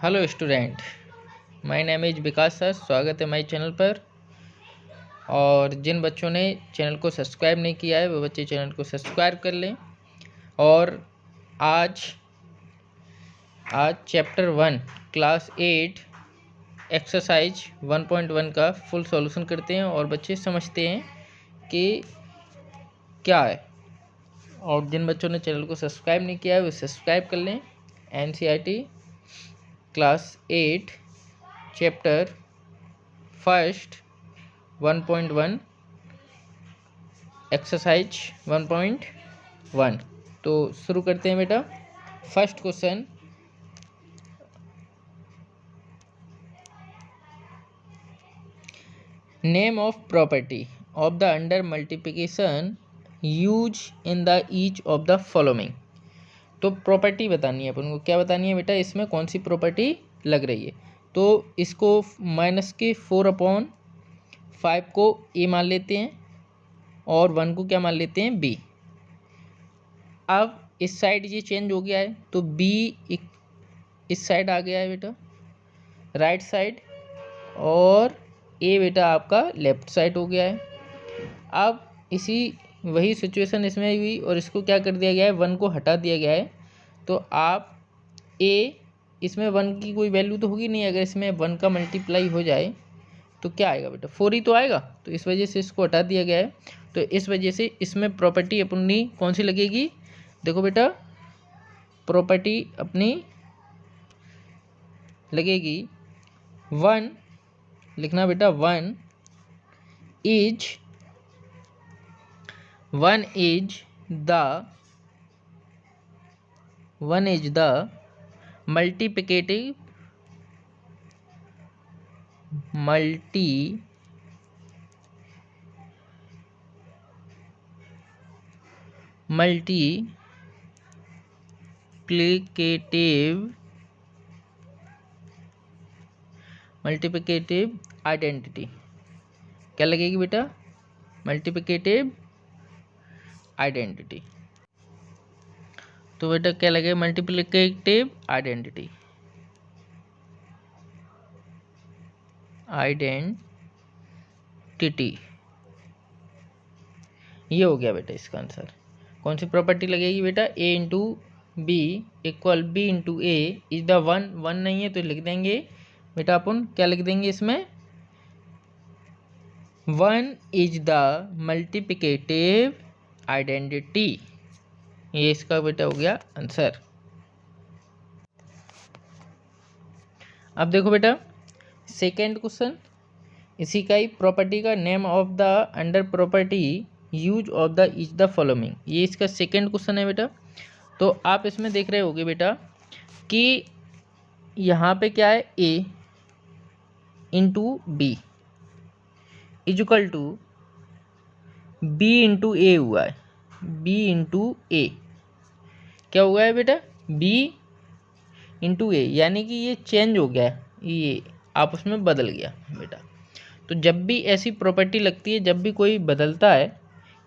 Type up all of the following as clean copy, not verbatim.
Hello student, my name is Vikas sir. स्वागत है my channel पर। और जिन बच्चों ने चैनल को सब्सक्राइब नहीं किया है वो बच्चे चैनल को सब्सक्राइब कर लें। और आज चैप्टर 1 क्लास 8 एक्सरसाइज 1.1 का फुल सॉल्यूशन करते हैं और बच्चे समझते हैं कि क्या है। और जिन बच्चों ने चैनल को सब्सक्राइब नहीं किया है वो सब्सक्राइब कर लें। NCERT class 8 chapter first 1.1 exercise 1.1। तो शुरू करते हैं बेटा। First question, name of property of the under multiplication use in the each of the following. तो प्रॉपर्टी बतानी है अपन को। क्या बतानी है बेटा? इसमें कौन सी प्रॉपर्टी लग रही है। तो इसको -4/5 को ए मान लेते हैं और 1 को क्या मान लेते हैं? बी। अब इस साइड ये चेंज हो गया है तो बी इस साइड आ गया है बेटा, राइट साइड, और ए बेटा आपका लेफ्ट साइड हो गया है। अब वही सिचुएशन इसमें हुई और इसको क्या कर दिया गया है? 1 को हटा दिया गया है। तो आप ए, इसमें 1 की कोई वैल्यू तो होगी नहीं। अगर इसमें 1 का मल्टीप्लाई हो जाए तो क्या आएगा बेटा? 4 ही तो आएगा। तो इस वजह से इसको हटा दिया गया है। तो इस वजह से इसमें प्रॉपर्टी अपनी कौन सी लगेगी? देखो बेटा, प्रॉपर्टी अपनी लगेगी 1, लिखना बेटा। 1 is the multiplicative multiplicative identity. क्या लगेगी बेटा? Multiplicative identity. तो बेटा क्या लगेगा? मल्टीप्लिकेटिव आइडेंटिटी ये हो गया बेटा इसका आंसर। कौन सी प्रॉपर्टी लगेगी बेटा? A into B equal B into A is the 1 नहीं है तो लिख देंगे बेटा अपन। क्या लिख देंगे इसमें? 1 इज द मल्टीप्लिकेटिव आइडेंटिटी। ये इसका बेटा हो गया आंसर। अब देखो बेटा सेकेंड क्वेश्चन, इसी का ही प्रॉपर्टी का name of the under property use of the is the following. ये इसका सेकेंड क्वेश्चन है बेटा। तो आप इसमें देख रहे होगे बेटा कि यहाँ पे क्या है? A into B is equal to B into A हुआ है। बी इंटू ए क्या हुआ है बेटा? बी इंटू ए, यानी कि ये चेंज हो गया है, ये आपस में बदल गया बेटा। तो जब भी ऐसी प्रॉपर्टी लगती है, जब भी कोई बदलता है,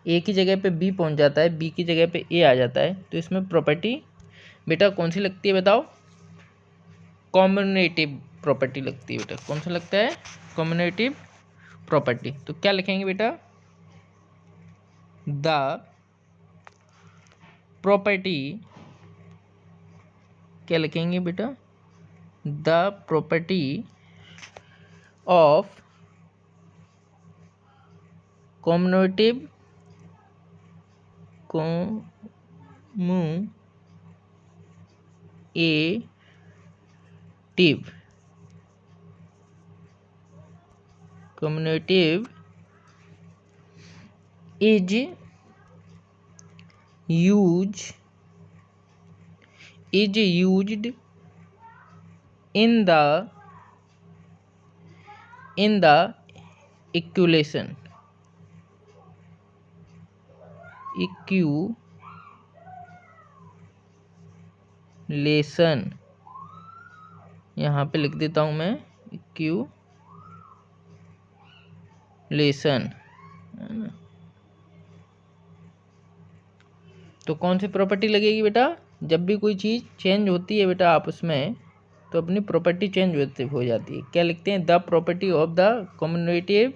ए की जगह पे बी पहुंच जाता है, बी की जगह पे ए आ जाता है, तो इसमें प्रॉपर्टी बेटा कौन सी लगती है बताओ? कॉम्बिनेटिव प्रॉपर्टी लगती है बेटा। कौन सा लगता है? Combinative property. तो क्या लिखेंगे बेटा? द प्रॉपर्टी, क्या लिखेंगे बेटा? The property of combinative commutative is used in the equation यहाँ पे लिख देता हूँ मैं, इक्वेशन, है ना। तो कौन सी प्रॉपर्टी लगेगी बेटा? जब भी कोई चीज़ चेंज होती है बेटा आपस में, तो अपनी प्रॉपर्टी चेंज हो जाती है। क्या लिखते हैं, the property of the communicative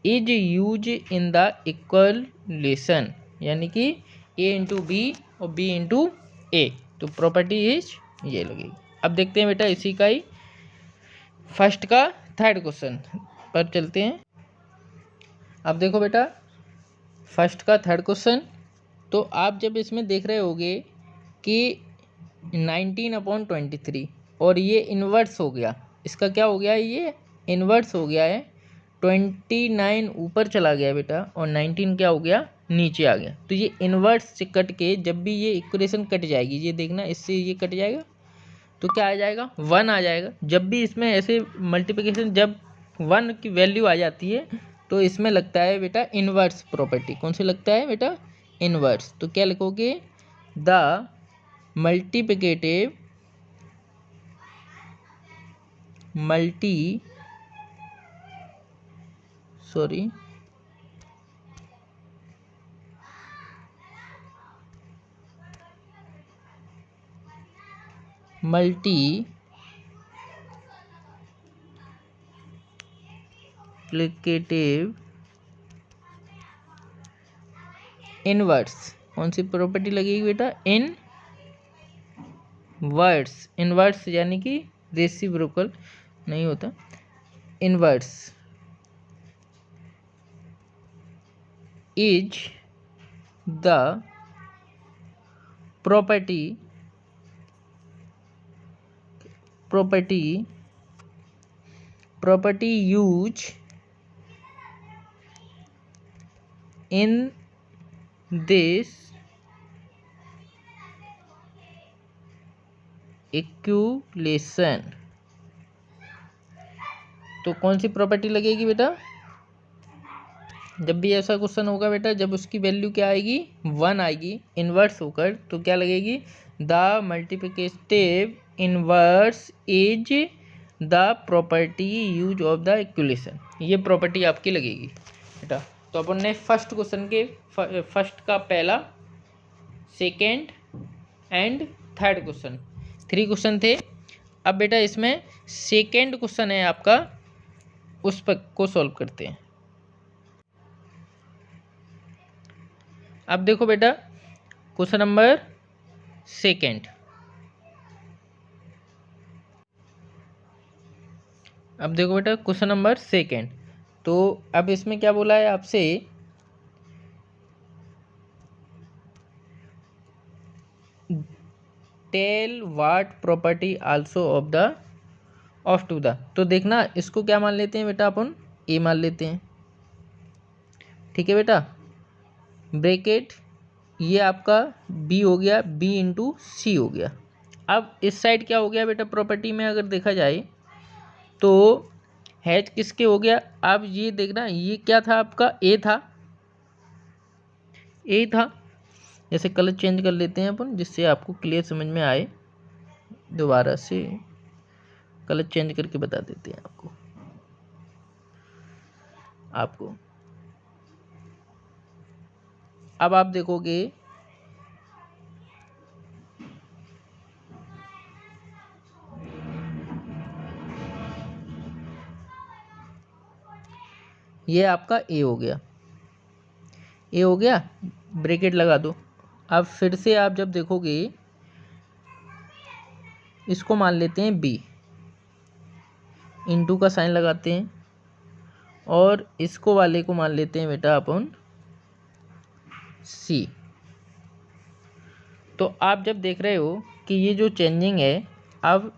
is use in the equation, यानी कि ए इंटू बी और बी इंटू ए, तो प्रॉपर्टी इज ये लगेगी। अब देखते हैं बेटा इसी का ही फर्स्ट का थर्ड क्वेश्चन पर चलते हैं। अब देखो बेटा फर्स्ट का थर्ड क्वेश्चन, तो आप जब इसमें देख रहे होगे कि 19/23 और ये इन्वर्स हो गया, इसका क्या हो गया, ये इन्वर्स हो गया है, 29 ऊपर चला गया बेटा और 19 क्या हो गया, नीचे आ गया। तो ये इन्वर्स से कट के जब भी ये इक्वेशन कट जाएगी, ये देखना इससे ये कट जाएगा तो क्या आ जाएगा, 1 आ जाएगा। जब भी इसमें ऐसे मल्टीप्लिकेशन जब 1 की वैल्यू आ जाती है तो इसमें लगता है बेटा इन्वर्स प्रॉपर्टी। कौन सी लगता है बेटा, इन्वर्स। तो क्या लिखोगे, द मल्टीप्लिकेटिव मल्टीप्लिकेटिव इनवर्स, कौन सी प्रॉपर्टी लगेगी बेटा, इनवर्स। इनवर्स यानी कि रेसिप्रोकल नहीं होता, inverse is the property use in this equation। तो कौन सी प्रॉपर्टी लगेगी बेटा, जब भी ऐसा क्वेश्चन होगा बेटा, जब उसकी वैल्यू क्या आएगी, 1 आएगी इन्वर्स होकर, तो क्या लगेगी, the multiplicative inverse is the property use of the equation. ये प्रॉपर्टी आपकी लगेगी बेटा। तो अपन ने फर्स्ट क्वेश्चन के फर्स्ट का पहला, second and third question, 3 question थे। अब बेटा इसमें सेकेंड क्वेश्चन है आपका, उस पर को सॉल्व करते हैं। अब देखो बेटा क्वेश्चन नंबर सेकेंड। अब देखो बेटा क्वेश्चन नंबर सेकेंड, तो अब इसमें क्या बोला है आपसे, tell what property also of the of to the. तो देखना इसको क्या मान लेते हैं बेटा, अपन ए मान लेते हैं, ठीक है बेटा, ब्रैकेट ये आपका बी हो गया, बी इंटू सी हो गया। अब इस साइड क्या हो गया बेटा, प्रॉपर्टी में अगर देखा जाए तो हैच किसके हो गया। अब ये देखना ये क्या था आपका, ए था, ए था। जैसे कलर चेंज कर लेते हैं अपन जिससे आपको क्लियर समझ में आए, दोबारा से कलर चेंज करके बता देते हैं आपको। अब आप देखोगे ये आपका ए हो गया, ए हो गया, ब्रैकेट लगा दो। अब फिर से आप जब देखोगे इसको मान लेते हैं बी, इंटू का साइन लगाते हैं, और इसको वाले को मान लेते हैं बेटा अपन सी। तो आप जब देख रहे हो कि ये जो चेंजिंग है, अब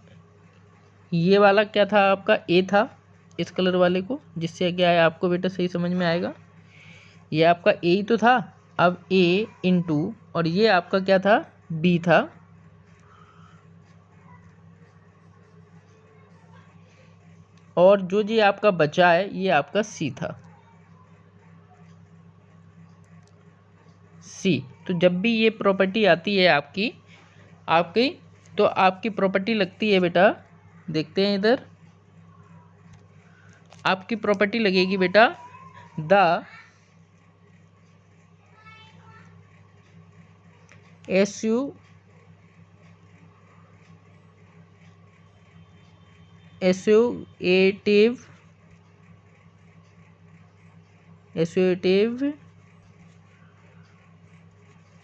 ये वाला क्या था आपका, ए था, इस कलर वाले को, जिससे क्या है आपको बेटा सही समझ में आएगा, ये आपका ए ही तो था। अब ए इंटू और ये आपका क्या था, बी था, और जो जी आपका बचा है ये आपका सी था, सी। तो जब भी ये प्रॉपर्टी आती है आपकी तो आपकी प्रॉपर्टी लगती है बेटा, देखते हैं इधर, आपकी प्रॉपर्टी लगेगी बेटा the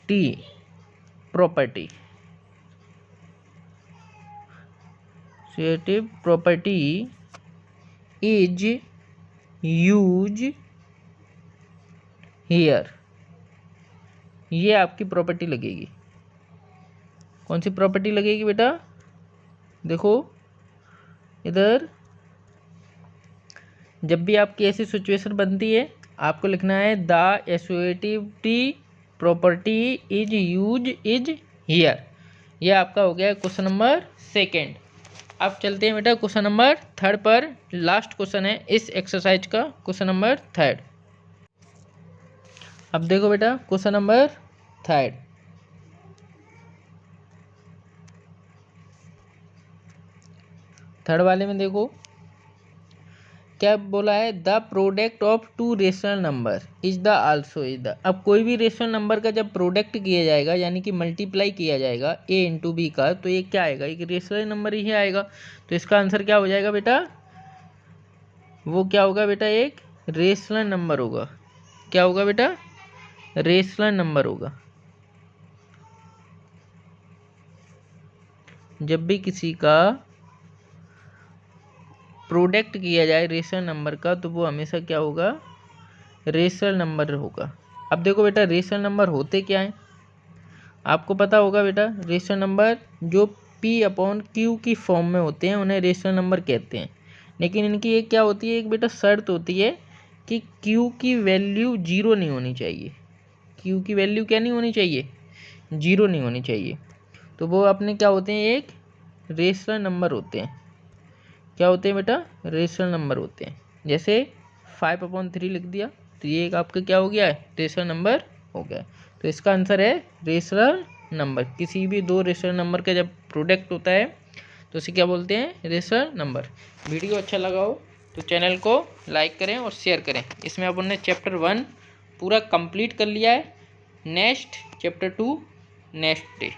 T property, associative property is used here, ये आपकी प्रॉपर्टी लगेगी। कौन सी प्रॉपर्टी लगेगी बेटा? देखो इधर, जब भी आपकी ऐसी सिचुएशन बनती है आपको लिखना है the associativity property is use is here. यह आपका हो गया क्वेश्चन नंबर सेकेंड। अब चलते हैं बेटा क्वेश्चन नंबर थर्ड पर। लास्ट क्वेश्चन है इस एक्सरसाइज का, क्वेश्चन नंबर थर्ड। अब देखो बेटा क्वेश्चन नंबर थर्ड, थर्ड वाले में देखो क्या बोला है, the product of two rational number is the also is the. अब कोई भी रेशनल नंबर का जब प्रोडक्ट किया जाएगा यानी कि मल्टीप्लाई किया जाएगा a इंटू बी का, तो ये क्या आएगा, एक रेशनल नंबर ही आएगा। तो इसका आंसर क्या हो जाएगा बेटा? वो क्या होगा बेटा? एक रेशनल नंबर होगा। क्या होगा बेटा? रेशनल नंबर होगा। जब भी किसी का प्रोडक्ट किया जाए रेशनल नंबर का तो वो हमेशा क्या होगा? रेशनल नंबर होगा। अब देखो बेटा रेशनल नंबर होते क्या हैं, आपको पता होगा बेटा। रेशनल नंबर जो P/Q की फॉर्म में होते हैं उन्हें रेशनल नंबर कहते हैं। लेकिन इनकी एक क्या होती है, एक बेटा शर्त होती है कि Q की वैल्यू जीरो नहीं होनी चाहिए। Q की वैल्यू क्या नहीं होनी चाहिए? जीरो नहीं होनी चाहिए। तो वो अपने क्या होते हैं? एक रेशनल नंबर होते हैं। क्या होते हैं बेटा? रेशनल नंबर होते हैं। जैसे 5/3 लिख दिया तो ये एक आपका क्या हो गया है? रेशनल नंबर हो गया। तो इसका आंसर है रेशनल नंबर। किसी भी दो रेशनल नंबर का जब प्रोडक्ट होता है तो उसे क्या बोलते हैं? Rational number. वीडियो अच्छा लगा हो तो चैनल को लाइक करें और शेयर करें। इसमें अपन ने चैप्टर 1 पूरा कंप्लीट कर लिया है। Next chapter 2 next day.